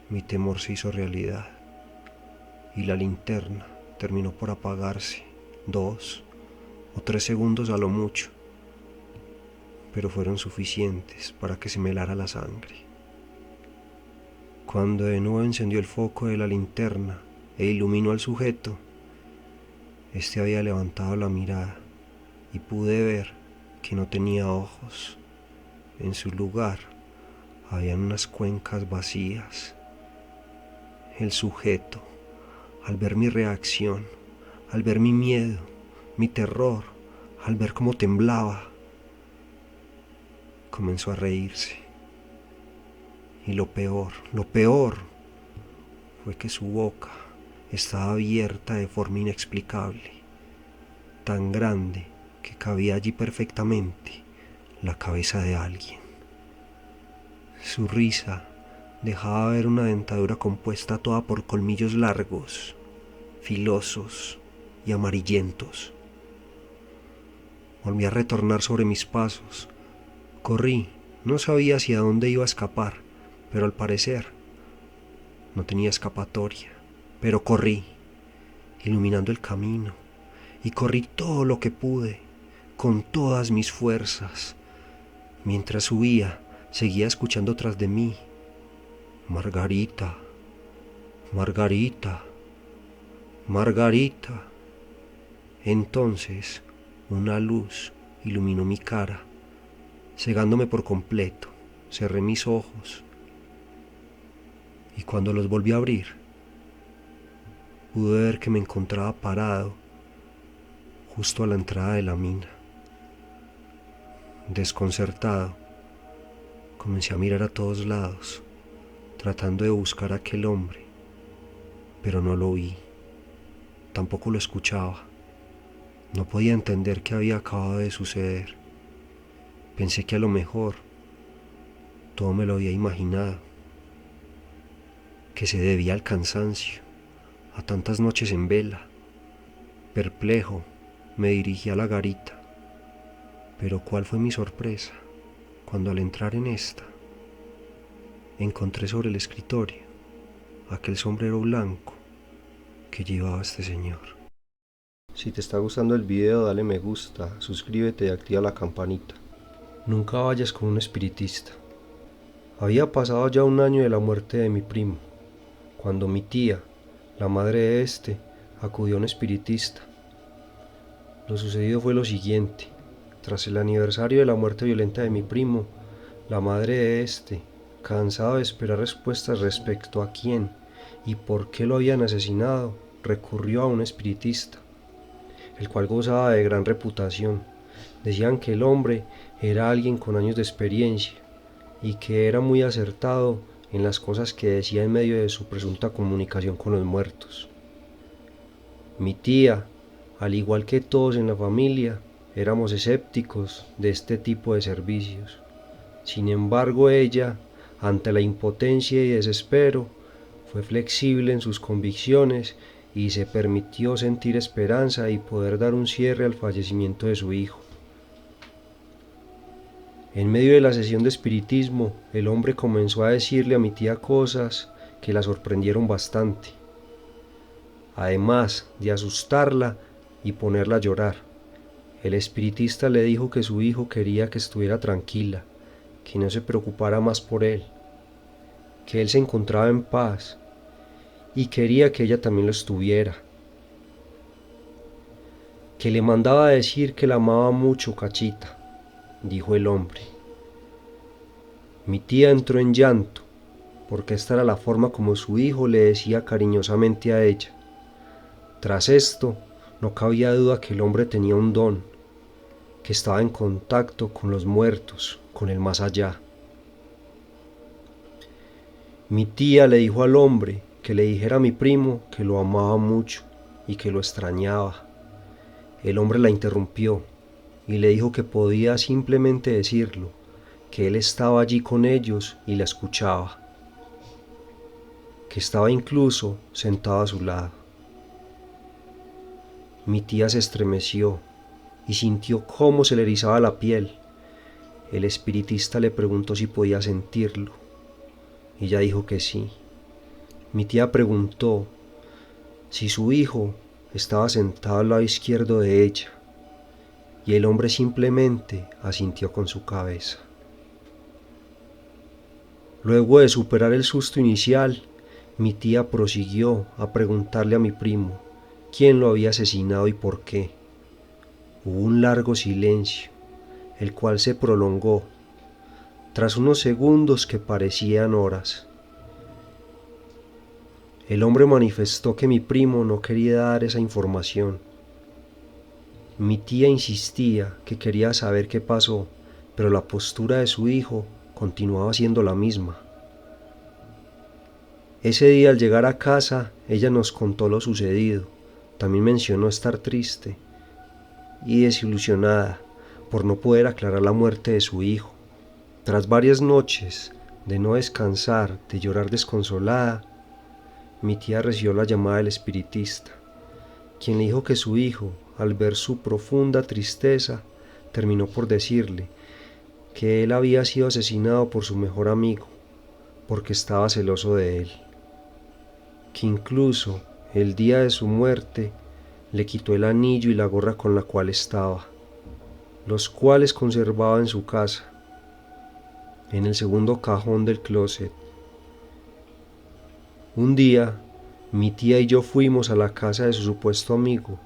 Mi temor se hizo realidad y la linterna terminó por apagarse 2 o 3 segundos a lo mucho, pero fueron suficientes para que se me helara la sangre. Cuando de nuevo encendió el foco de la linterna e iluminó al sujeto, este había levantado la mirada y pude ver que no tenía ojos. En su lugar habían unas cuencas vacías. El sujeto, al ver mi reacción, al ver mi miedo, mi terror, al ver cómo temblaba, comenzó a reírse. Y lo peor, fue que su boca estaba abierta de forma inexplicable, tan grande que cabía allí perfectamente la cabeza de alguien. Su risa dejaba ver una dentadura compuesta toda por colmillos largos, filosos y amarillentos. Volví a retornar sobre mis pasos. Corrí, no sabía hacia dónde iba a escapar, pero al parecer no tenía escapatoria. Pero corrí, iluminando el camino, y corrí todo lo que pude, con todas mis fuerzas. Mientras subía, seguía escuchando tras de mí: Margarita, Margarita, Margarita. Entonces, una luz iluminó mi cara, cegándome por completo. Cerré mis ojos y cuando los volví a abrir, pude ver que me encontraba parado justo a la entrada de la mina. Desconcertado, comencé a mirar a todos lados, tratando de buscar a aquel hombre, pero no lo vi. Tampoco lo escuchaba. No podía entender qué había acabado de suceder. Pensé que a lo mejor todo me lo había imaginado, que se debía al cansancio, a tantas noches en vela. Perplejo, me dirigí a la garita. Pero ¿cuál fue mi sorpresa cuando al entrar en esta encontré sobre el escritorio aquel sombrero blanco que llevaba este señor? Si te está gustando el video, dale me gusta, suscríbete y activa la campanita. Nunca vayas con un espiritista. Había pasado ya 1 año de la muerte de mi primo, cuando mi tía, la madre de este, acudió a un espiritista. Lo sucedido fue lo siguiente: tras el aniversario de la muerte violenta de mi primo, la madre de este, cansada de esperar respuestas respecto a quién y por qué lo habían asesinado, recurrió a un espiritista, el cual gozaba de gran reputación. Decían que el hombre era alguien con años de experiencia y que era muy acertado en las cosas que decía en medio de su presunta comunicación con los muertos. Mi tía, al igual que todos en la familia, éramos escépticos de este tipo de servicios. Sin embargo, ella, ante la impotencia y desespero, fue flexible en sus convicciones y se permitió sentir esperanza y poder dar un cierre al fallecimiento de su hijo. En medio de la sesión de espiritismo, el hombre comenzó a decirle a mi tía cosas que la sorprendieron bastante, además de asustarla y ponerla a llorar. El espiritista le dijo que su hijo quería que estuviera tranquila, que no se preocupara más por él, que él se encontraba en paz y quería que ella también lo estuviera. Que le mandaba decir que la amaba mucho, Cachita, dijo el hombre. Mi tía entró en llanto, porque esta era la forma como su hijo le decía cariñosamente a ella. Tras esto, no cabía duda que el hombre tenía un don, que estaba en contacto con los muertos, con el más allá. Mi tía le dijo al hombre que le dijera a mi primo que lo amaba mucho y que lo extrañaba. El hombre la interrumpió y le dijo que podía simplemente decirlo, que él estaba allí con ellos y la escuchaba, que estaba incluso sentado a su lado. Mi tía se estremeció y sintió cómo se le erizaba la piel. El espiritista le preguntó si podía sentirlo. Ella dijo que sí. Mi tía preguntó si su hijo estaba sentado al lado izquierdo de ella, y el hombre simplemente asintió con su cabeza. Luego de superar el susto inicial, mi tía prosiguió a preguntarle a mi primo quién lo había asesinado y por qué. Hubo un largo silencio, el cual se prolongó, tras unos segundos que parecían horas. El hombre manifestó que mi primo no quería dar esa información. Mi tía insistía que quería saber qué pasó, pero la postura de su hijo continuaba siendo la misma. Ese día al llegar a casa, ella nos contó lo sucedido. También mencionó estar triste y desilusionada por no poder aclarar la muerte de su hijo. Tras varias noches de no descansar, de llorar desconsolada, mi tía recibió la llamada del espiritista, quien le dijo que su hijo, al ver su profunda tristeza, terminó por decirle que él había sido asesinado por su mejor amigo, porque estaba celoso de él, que incluso el día de su muerte le quitó el anillo y la gorra con la cual estaba, los cuales conservaba en su casa, en el segundo cajón del closet. Un día, mi tía y yo fuimos a la casa de su supuesto amigo,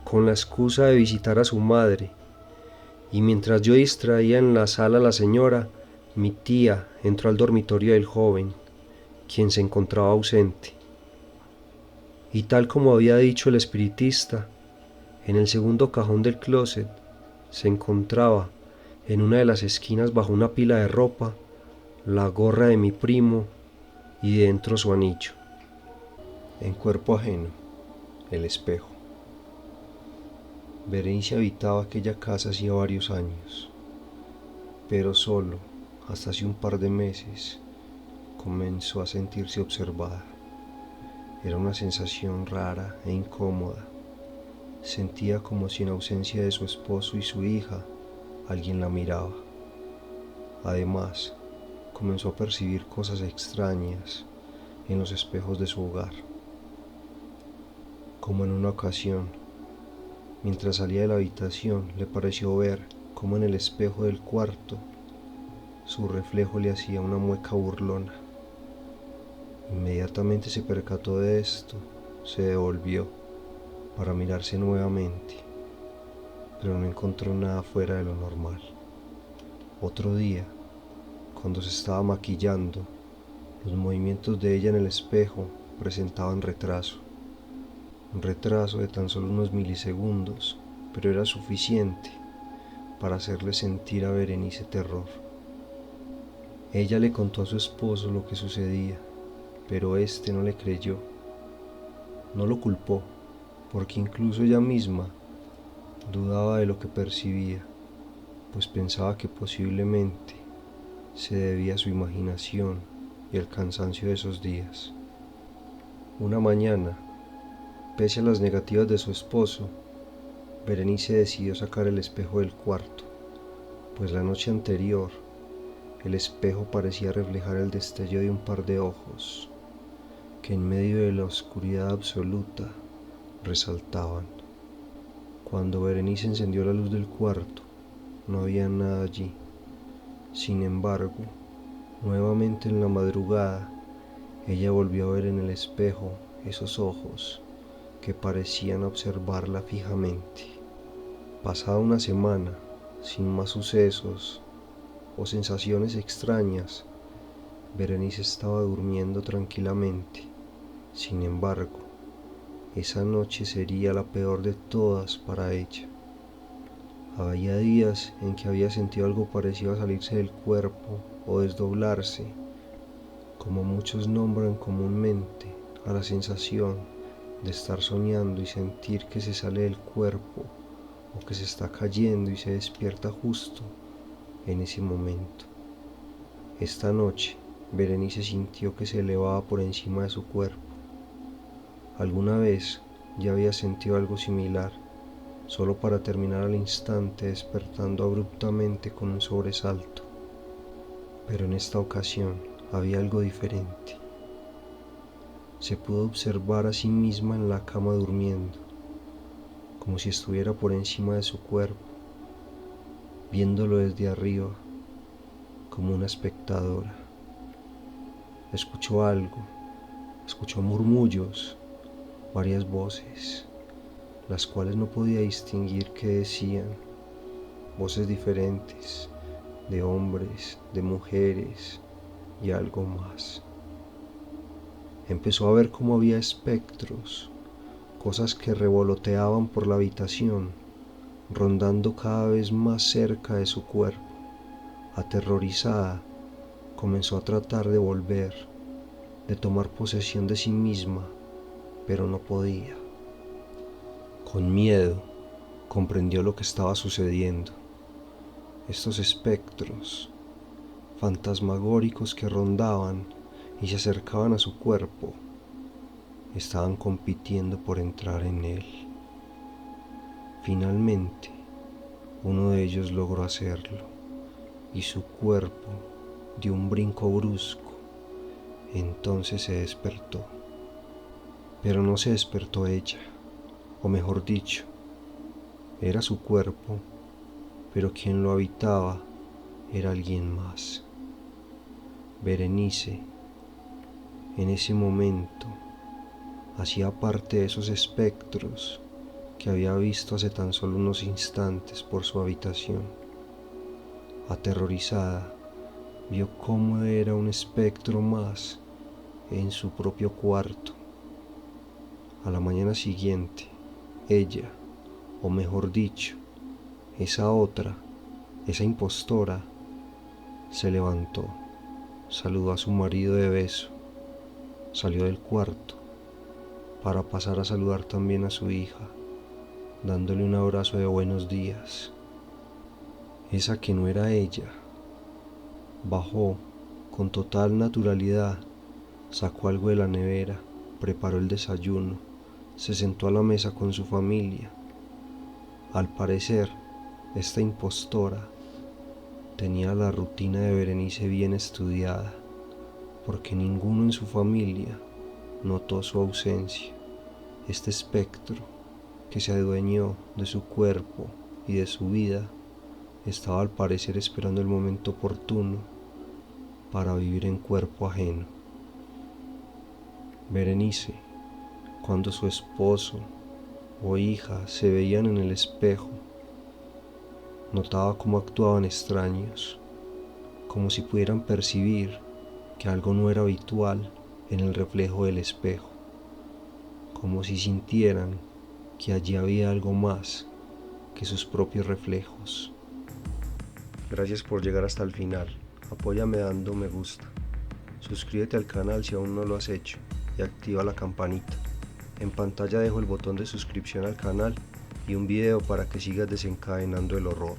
con la excusa de visitar a su madre, y mientras yo distraía en la sala a la señora, mi tía entró al dormitorio del joven, quien se encontraba ausente. Y tal como había dicho el espiritista, en el segundo cajón del closet se encontraba, en una de las esquinas bajo una pila de ropa, la gorra de mi primo y dentro su anillo. En cuerpo ajeno, el espejo. Berenice habitaba aquella casa hacía varios años, pero solo, hasta hace un par de meses, comenzó a sentirse observada. Era una sensación rara e incómoda. Sentía como si en ausencia de su esposo y su hija, alguien la miraba. Además, comenzó a percibir cosas extrañas en los espejos de su hogar. Como en una ocasión, mientras salía de la habitación, le pareció ver cómo en el espejo del cuarto su reflejo le hacía una mueca burlona. Inmediatamente se percató de esto, se devolvió para mirarse nuevamente, pero no encontró nada fuera de lo normal. Otro día, cuando se estaba maquillando, los movimientos de ella en el espejo presentaban retraso. Un retraso de tan solo unos milisegundos, pero era suficiente para hacerle sentir a Berenice terror. Ella le contó a su esposo lo que sucedía, pero éste no le creyó. No lo culpó, porque incluso ella misma dudaba de lo que percibía, pues pensaba que posiblemente se debía a su imaginación y el cansancio de esos días. Una mañana, pese a las negativas de su esposo, Berenice decidió sacar el espejo del cuarto, pues la noche anterior el espejo parecía reflejar el destello de un par de ojos que en medio de la oscuridad absoluta resaltaban. Cuando Berenice encendió la luz del cuarto, no había nada allí. Sin embargo, nuevamente en la madrugada, ella volvió a ver en el espejo esos ojos que parecían observarla fijamente. Pasada una semana, sin más sucesos o sensaciones extrañas, Berenice estaba durmiendo tranquilamente. Sin embargo, esa noche sería la peor de todas para ella. Había días en que había sentido algo parecido a salirse del cuerpo o desdoblarse, como muchos nombran comúnmente a la sensación de estar soñando y sentir que se sale del cuerpo o que se está cayendo y se despierta justo en ese momento. Esta noche, Berenice sintió que se elevaba por encima de su cuerpo. Alguna vez ya había sentido algo similar, solo para terminar al instante despertando abruptamente con un sobresalto. Pero en esta ocasión había algo diferente. Se pudo observar a sí misma en la cama durmiendo, como si estuviera por encima de su cuerpo, viéndolo desde arriba, como una espectadora. Escuchó algo, escuchó murmullos, varias voces, las cuales no podía distinguir qué decían, voces diferentes, de hombres, de mujeres y algo más. Empezó a ver cómo había espectros, cosas que revoloteaban por la habitación, rondando cada vez más cerca de su cuerpo. Aterrorizada, comenzó a tratar de volver, de tomar posesión de sí misma, pero no podía. Con miedo, comprendió lo que estaba sucediendo. Estos espectros fantasmagóricos que rondaban y se acercaban a su cuerpo, estaban compitiendo por entrar en él. Finalmente, uno de ellos logró hacerlo, y su cuerpo dio un brinco brusco. Entonces se despertó. Pero no se despertó ella, o mejor dicho, era su cuerpo, pero quien lo habitaba era alguien más. Berenice, en ese momento, hacía parte de esos espectros que había visto hace tan solo unos instantes por su habitación. Aterrorizada, vio cómo era un espectro más en su propio cuarto. A la mañana siguiente, ella, o mejor dicho, esa otra, esa impostora, se levantó, saludó a su marido de beso, salió del cuarto para pasar a saludar también a su hija, dándole un abrazo de buenos días. Esa que no era ella, bajó con total naturalidad, sacó algo de la nevera, preparó el desayuno, se sentó a la mesa con su familia. Al parecer, esta impostora tenía la rutina de Berenice bien estudiada, porque ninguno en su familia notó su ausencia. Este espectro, que se adueñó de su cuerpo y de su vida, estaba al parecer esperando el momento oportuno para vivir en cuerpo ajeno. Berenice, cuando su esposo o hija se veían en el espejo, notaba cómo actuaban extraños, como si pudieran percibir que algo no era habitual en el reflejo del espejo, como si sintieran que allí había algo más que sus propios reflejos. Gracias por llegar hasta el final. Apóyame dando me gusta. Suscríbete al canal si aún no lo has hecho y activa la campanita. En pantalla dejo el botón de suscripción al canal y un video para que sigas desencadenando el horror.